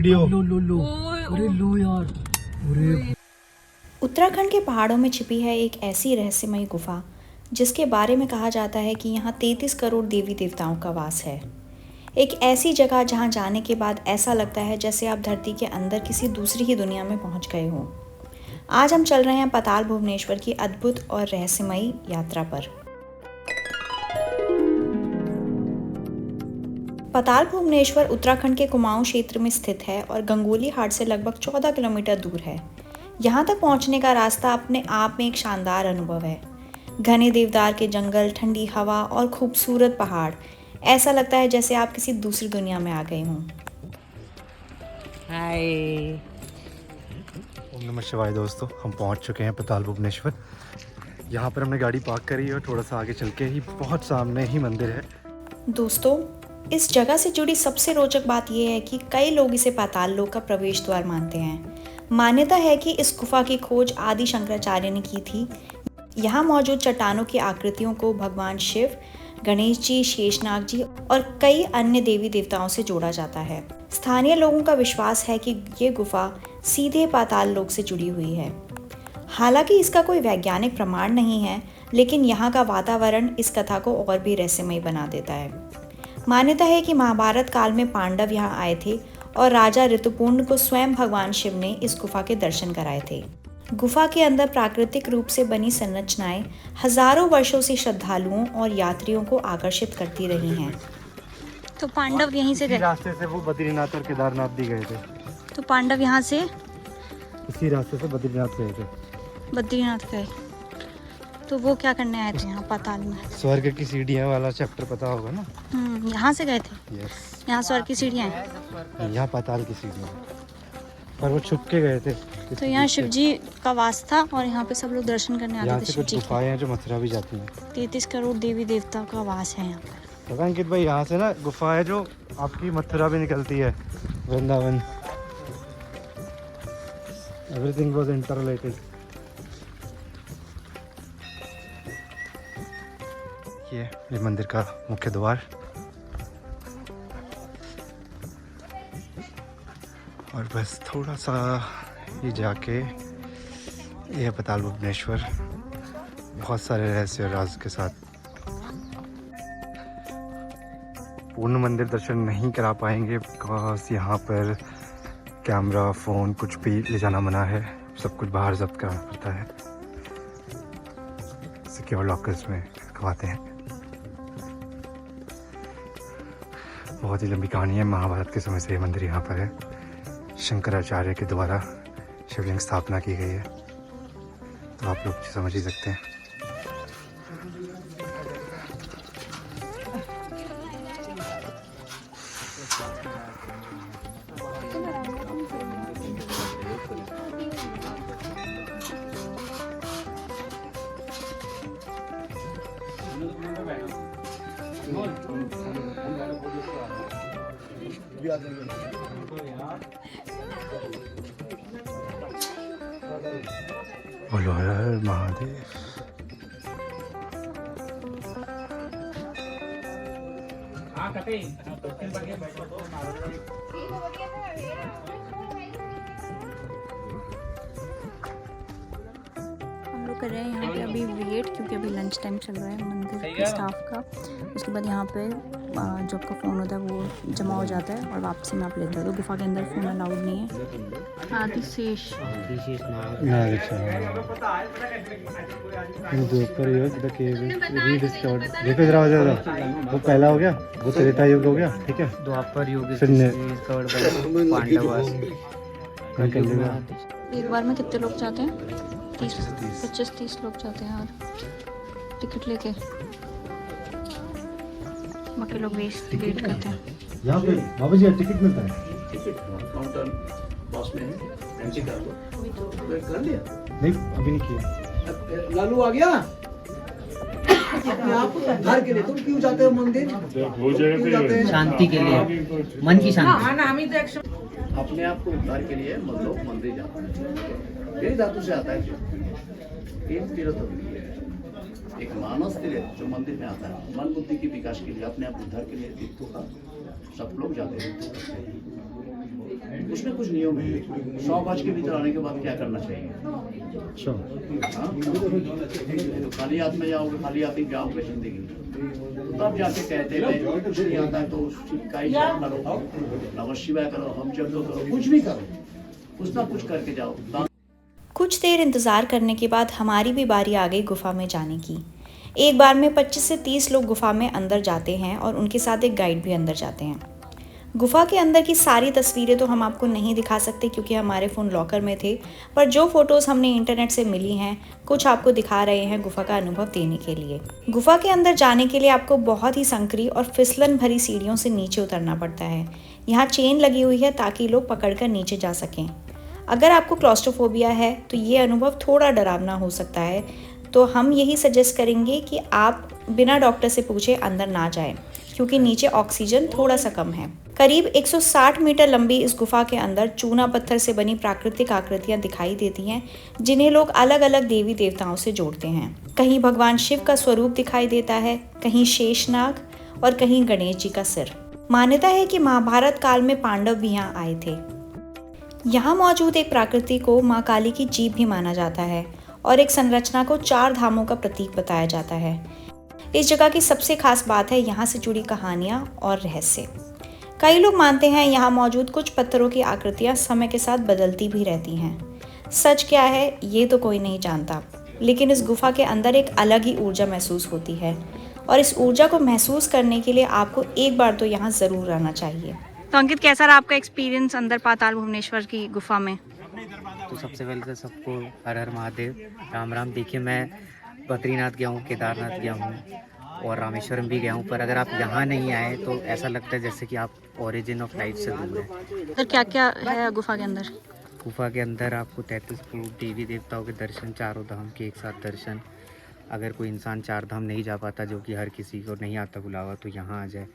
Video लो अरे लो यार अरे। उत्तराखंड के पहाड़ों में छिपी है एक ऐसी रहस्यमयी गुफा जिसके बारे में कहा जाता है कि यहाँ 33 करोड़ देवी देवताओं का वास है। एक ऐसी जगह जहाँ जाने के बाद ऐसा लगता है जैसे आप धरती के अंदर किसी दूसरी ही दुनिया में पहुँच गए हों। आज हम चल रहे हैं पाताल भुवनेश्वर की अद्भुत और रहस्यमयी यात्रा पर। पाताल भुवनेश्वर उत्तराखंड के कुमाऊं क्षेत्र में स्थित है और गंगोली हाट से लगभग 14 किलोमीटर दूर है। यहाँ तक पहुँचने का रास्ता अपने आप में एक शानदार अनुभव है। घने देवदार के जंगल, ठंडी हवा और खूबसूरत पहाड़, ऐसा लगता है जैसे आप किसी दूसरी दुनिया में आ गए हों। हाय, ओम नमः शिवाय। दोस्तों, हम पहुंच चुके हैं पाताल भुवनेश्वर। यहाँ पर हमने गाड़ी पार्क करी है और थोड़ा सा आगे चल के ही बहुत सामने ही मंदिर है। दोस्तों, इस जगह से जुड़ी सबसे रोचक बात यह है कि कई लोग इसे पाताल लोक का प्रवेश द्वार मानते हैं। मान्यता है कि इस गुफा की खोज आदि शंकराचार्य ने की थी। यहाँ मौजूद चट्टानों की आकृतियों को भगवान शिव, गणेश जी, शेषनाग जी और कई अन्य देवी देवताओं से जोड़ा जाता है। स्थानीय लोगों का विश्वास है कि ये गुफा सीधे पाताल लोक से जुड़ी हुई है। हालांकि इसका कोई वैज्ञानिक प्रमाण नहीं है, लेकिन यहाँ का वातावरण इस कथा को और भी रहस्यमय बना देता है। मान्यता है कि महाभारत काल में पांडव यहाँ आए थे और राजा ऋतुपूर्ण को स्वयं भगवान शिव ने इस गुफा के दर्शन कराए थे। गुफा के अंदर प्राकृतिक रूप से बनी संरचनाएं हजारों वर्षों से श्रद्धालुओं और यात्रियों को आकर्षित करती रही हैं। तो पांडव यहीं से गए? रास्ते से वो बद्रीनाथ और केदारनाथ भी गए थे। तो पांडव यहाँ से इसी रास्ते से बद्रीनाथ गए थे। बद्रीनाथ गए, तो वो क्या करने आए थे यहाँ पाताल में? स्वर्ग की सीढ़ियाँ वाला चैप्टर पता होगा ना। यहाँ से गए थे। यस, यहाँ स्वर्ग की सीढ़ियाँ हैं। यहाँ पाताल की सीढ़ियाँ, पर वो छुप के गए थे। तो यहाँ शिव जी का वास था और यहाँ पे सब लोग दर्शन करने यहाँ आते थे से शिव कुछ जी की। गुफाएं हैं जो मथुरा भी जाती हैं। 33 करोड़ देवी देवता का वास है यहाँ पर। पता अंकित भाई, यहाँ से ना गुफा है जो आपकी मथुरा भी निकलती है, वृंदावन। Everything was interrelated. ये मंदिर का मुख्य द्वार, और बस थोड़ा सा ये जाके ये है पाताल भुवनेश्वर, बहुत सारे रहस्य और राज के साथ। पूर्ण मंदिर दर्शन नहीं करा पाएंगे बिकॉज यहाँ पर कैमरा, फ़ोन कुछ भी ले जाना मना है। सब कुछ बाहर जब्त करना पड़ता है, सिक्योर लॉकर्स में रखवाते हैं। बहुत ही लंबी कहानी है। महाभारत के समय से ये मंदिर यहाँ पर है। शंकराचार्य के द्वारा शिवलिंग स्थापना की गई है, तो आप लोग समझ ही सकते हैं। बोलो हर हर महादेव। हम लोग कर रहे हैं यहाँ पे अभी वेट, क्योंकि अभी लंच टाइम चल रहा है मंदिर के स्टाफ का। उसके बाद यहाँ पे जो आपका फ़ोन होता है वो जमा हो जाता है और वापसी में आप लेते हो। तो गुफा के अंदर फ़ोन अलाउड नहीं है। आदिशेष देखो जरा वो पहला हो गया, वो त्रेता युग हो गया, ठीक है। द्वापर युग एक बार में कितने लोग जाते हैं? 25-30 लोग जाते हैं। और टिकट लेके बाकी लोग वेट करते हैं। यहाँ पे बाबा जी टिकट मिलता है? काउंटर बॉस में है, एंट्री कर लिया? नहीं, अभी नहीं किया। लालू आ गया। अपने आप उद्धार के लिए तुम क्यों जाते हो मंदिर? क्यों जाते हैं? शांति के लिए, मन की शांति। अपने आप को उद्धार के लिए लोग मंदिर जाते हैं। यही धातु से आता है। एक मानस तीर्थ जो मंदिर में आता है, मन बुद्धि के विकास के लिए, अपने आप उद्धार के लिए तीर्थों का सब लोग जाते हैं। उसमें कुछ नियम है। 100 गज के भीतर आने के बाद क्या करना चाहिए? अच्छा हाँ? तो खाली हाथ में जाओगे, खाली हाथ ही जाओगे जिंदगी, तो तब जाके कहते हैं कुछ नहीं आता है तो का ही जाप करो, नमः शिवाय करो, हम जब तो करो, कुछ भी करो, कुछ ना कुछ करके जाओ। कुछ देर इंतज़ार करने के बाद हमारी भी बारी आ गई गुफा में जाने की। एक बार में 25 से 30 लोग गुफा में अंदर जाते हैं और उनके साथ एक गाइड भी अंदर जाते हैं। गुफा के अंदर की सारी तस्वीरें तो हम आपको नहीं दिखा सकते क्योंकि हमारे फ़ोन लॉकर में थे, पर जो फ़ोटोज़ हमने इंटरनेट से मिली हैं कुछ आपको दिखा रहे हैं गुफा का अनुभव देने के लिए। गुफा के अंदर जाने के लिए आपको बहुत ही संकरी और फिसलन भरी सीढ़ियों से नीचे उतरना पड़ता है। यहाँ चेन लगी हुई है ताकि लोग पकड़कर नीचे जा सकें। अगर आपको क्लॉस्ट्रोफोबिया है तो ये अनुभव थोड़ा डरावना हो सकता है, तो हम यही सजेस्ट करेंगे कि आप बिना डॉक्टर से पूछे अंदर ना जाएं क्योंकि नीचे ऑक्सीजन थोड़ा सा कम है। करीब 160 मीटर लंबी इस गुफा के अंदर चूना पत्थर से बनी प्राकृतिक आकृतियां दिखाई देती हैं जिन्हें लोग अलग अलग देवी देवताओं से जोड़ते हैं। कहीं भगवान शिव का स्वरूप दिखाई देता है, कहीं शेषनाग और कहीं गणेश जी का सिर। मान्यता है कि महाभारत काल में पांडव भी यहाँ आए थे। यहाँ मौजूद एक प्राकृति को माँ काली की जीभ भी माना जाता है और एक संरचना को 4 धामों का प्रतीक बताया जाता है। इस जगह की सबसे खास बात है यहाँ से जुड़ी कहानियाँ और रहस्य। कई लोग मानते हैं यहाँ मौजूद कुछ पत्थरों की आकृतियाँ समय के साथ बदलती भी रहती हैं। सच क्या है ये तो कोई नहीं जानता, लेकिन इस गुफा के अंदर एक अलग ही ऊर्जा महसूस होती है और इस ऊर्जा को महसूस करने के लिए आपको एक बार तो यहाँ ज़रूर आना चाहिए। तो अंकित, कैसा रहा आपका एक्सपीरियंस अंदर पाताल भुवनेश्वर की गुफा में? तो सबसे पहले तो सबको हर हर महादेव, राम राम। देखिए मैं बद्रीनाथ गया हूँ, केदारनाथ गया हूँ और रामेश्वरम भी गया हूँ, पर अगर आप यहाँ नहीं आए तो ऐसा लगता है जैसे कि आप ओरिजिन ऑफ लाइफ से दूर हैं। सर क्या क्या है गुफा के अंदर? गुफा के अंदर आपको 33 करोड़ देवी देवताओं के दर्शन, चारों धाम के एक साथ दर्शन। अगर कोई इंसान 4 धाम नहीं जा पाता, जो कि हर किसी को नहीं आता बुलावा, तो यहाँ आ जाए।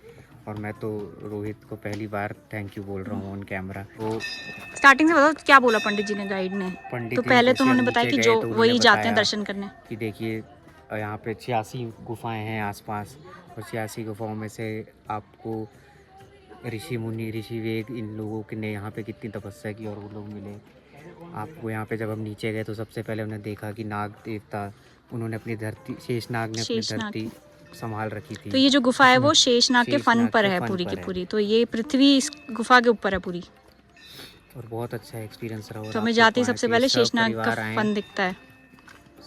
और मैं तो रोहित को पहली बार थैंक यू बोल रहा हूँ ऑन कैमरा। वो स्टार्टिंग से बताओ क्या बोला पंडित जी ने, गाइड ने? पंडित तो पहले तो उन्होंने बताया कि जो तो वही जाते हैं दर्शन करने। कि देखिए यहाँ पे 86 गुफाएं हैं आसपास, और 86 गुफाओं में से आपको ऋषि मुनि, ऋषि वेद, इन लोगों ने यहाँ पे कितनी तपस्या की और वो लोग मिले आपको। यहाँ पे जब हम नीचे गए तो सबसे पहले उन्होंने देखा कि नाग देवता, उन्होंने अपनी धरती, शेषनाग ने अपनी धरती संभाल रखी थी। तो ये जो गुफा है वो शेषनाग के फन पर है पूरी की पूरी, तो ये पृथ्वी इस गुफा के ऊपर है पूरी। और बहुत अच्छा एक्सपीरियंस रहा। तो हमें जाते ही सबसे पहले शेषनाग का फन दिखता है।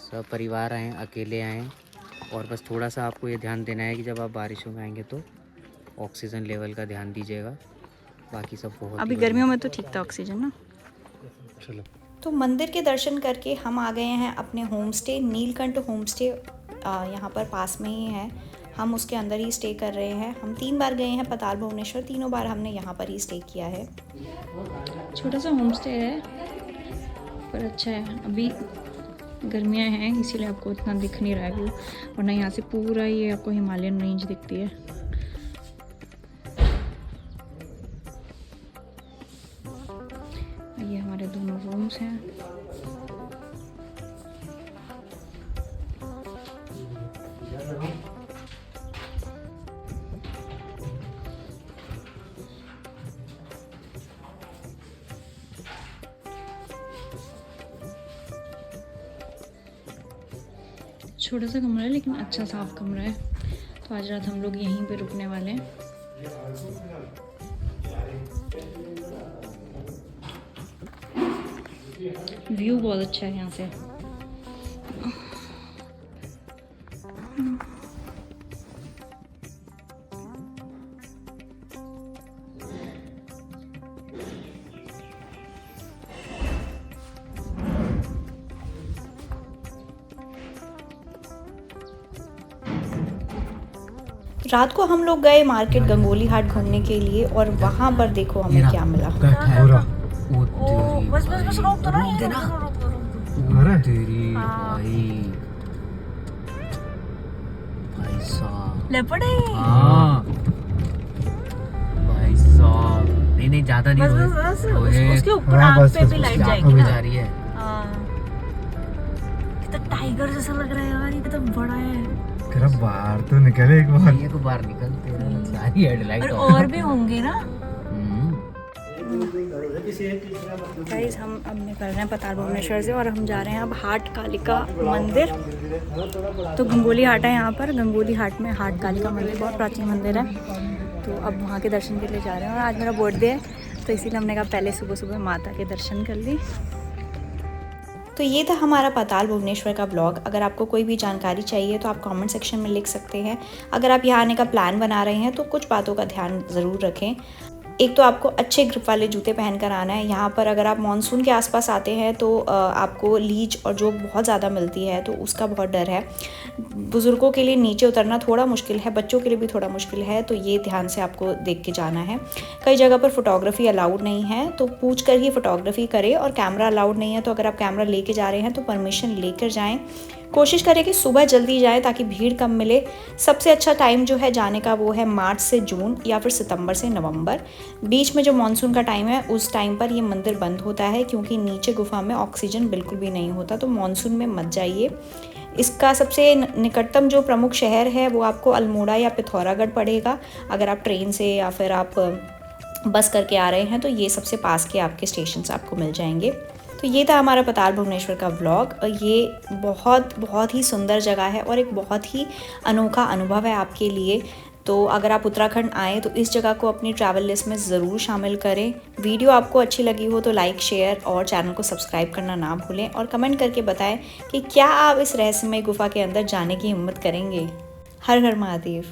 सब परिवार आए, अकेले आए, और बस थोड़ा सा आपको ये ध्यान देना है कि जब आप बारिशों में आएंगे तो ऑक्सीजन लेवल का ध्यान दीजिएगा। बाकी सब बहुत अभी गर्मियों में तो ठीक था ऑक्सीजन ना। चलो। तो मंदिर के दर्शन करके हम आ गए हैं अपने home stay, Neelkanth home stay यहाँ पर पास में ही है। हम उसके अंदर ही स्टे कर रहे हैं। हम 3 बार गए हैं पाताल भुवनेश्वर, तीनों बार हमने यहाँ पर ही स्टे किया है। छोटा सा होम स्टे है पर अच्छा है। अभी गर्मियाँ हैं इसीलिए आपको इतना दिख नहीं रहा है व्यू, वरना यहाँ से पूरा ये आपको हिमालयन रेंज दिखती है। ये हमारे दोनों रूम्स हैं। छोटा सा कमरा है लेकिन अच्छा साफ कमरा है। तो आज रात हम लोग यहीं पे रुकने वाले हैं। व्यू बहुत अच्छा है यहाँ से। रात को हम लोग गए मार्केट गंगोली हाट घूमने के लिए और वहाँ पर देखो हमें क्या मिला। बस बस बस रोक दो ना, रोक तेरी भाई साहब लेपर्ड है। हाँ भाई साहब, नहीं ज्यादा नहीं, बस उसके ऊपर आँख पे भी लाइट जाएगी जा रही है। कितना टाइगर जैसा लग रहा है यार, ये कितना बड़ा है। बाहर तो निकले एक बार, ये तो बाहर निकलते हैं सारी हेडलाइट। और भी होंगे ना। गाइस हम अब निकल रहे हैं पाताल भुवनेश्वर से और हम जा रहे हैं अब हाट कालिका मंदिर। तो गंगोली हाट है यहाँ पर, गंगोली हाट में हाट कालिका मंदिर बहुत प्राचीन मंदिर है। तो अब वहाँ के दर्शन के लिए जा रहे हैं और आज मेरा बर्थडे है तो इसीलिए हमने कहा पहले सुबह सुबह माता के दर्शन कर ली। तो ये था हमारा पाताल भुवनेश्वर का ब्लॉग। अगर आपको कोई भी जानकारी चाहिए तो आप कमेंट सेक्शन में लिख सकते हैं। अगर आप यहाँ आने का प्लान बना रहे हैं तो कुछ बातों का ध्यान ज़रूर रखें। एक तो आपको अच्छे ग्रिप वाले जूते पहन कर आना है। यहाँ पर अगर आप मानसून के आसपास आते हैं तो आपको लीच और जोग बहुत ज़्यादा मिलती है, तो उसका बहुत डर है। बुज़ुर्गों के लिए नीचे उतरना थोड़ा मुश्किल है, बच्चों के लिए भी थोड़ा मुश्किल है, तो ये ध्यान से आपको देख के जाना है। कई जगह पर फ़ोटोग्राफ़ी अलाउड नहीं है, तो पूछ कर ही फ़ोटोग्राफ़ी करें। और कैमरा अलाउड नहीं है, तो अगर आप कैमरा लेके जा रहे हैं तो परमिशन लेकर जाएँ। कोशिश करें कि सुबह जल्दी जाएं ताकि भीड़ कम मिले। सबसे अच्छा टाइम जो है जाने का वो है मार्च से जून या फिर सितंबर से नवंबर। बीच में जो मानसून का टाइम है उस टाइम पर ये मंदिर बंद होता है, क्योंकि नीचे गुफा में ऑक्सीजन बिल्कुल भी नहीं होता, तो मानसून में मत जाइए। इसका सबसे निकटतम जो प्रमुख शहर है वो आपको अल्मोड़ा या पिथौरागढ़ पड़ेगा। अगर आप ट्रेन से या फिर आप बस करके आ रहे हैं तो ये सबसे पास के आपके स्टेशन आपको मिल जाएंगे। तो ये था हमारा पाताल भुवनेश्वर का व्लॉग। ये बहुत ही सुंदर जगह है और एक बहुत ही अनोखा अनुभव है आपके लिए। तो अगर आप उत्तराखंड आएँ तो इस जगह को अपनी ट्रैवल लिस्ट में ज़रूर शामिल करें। वीडियो आपको अच्छी लगी हो तो लाइक, शेयर और चैनल को सब्सक्राइब करना ना भूलें और कमेंट करके बताएं कि क्या आप इस रहस्यमय गुफा के अंदर जाने की हिम्मत करेंगे। हर हर महादेव।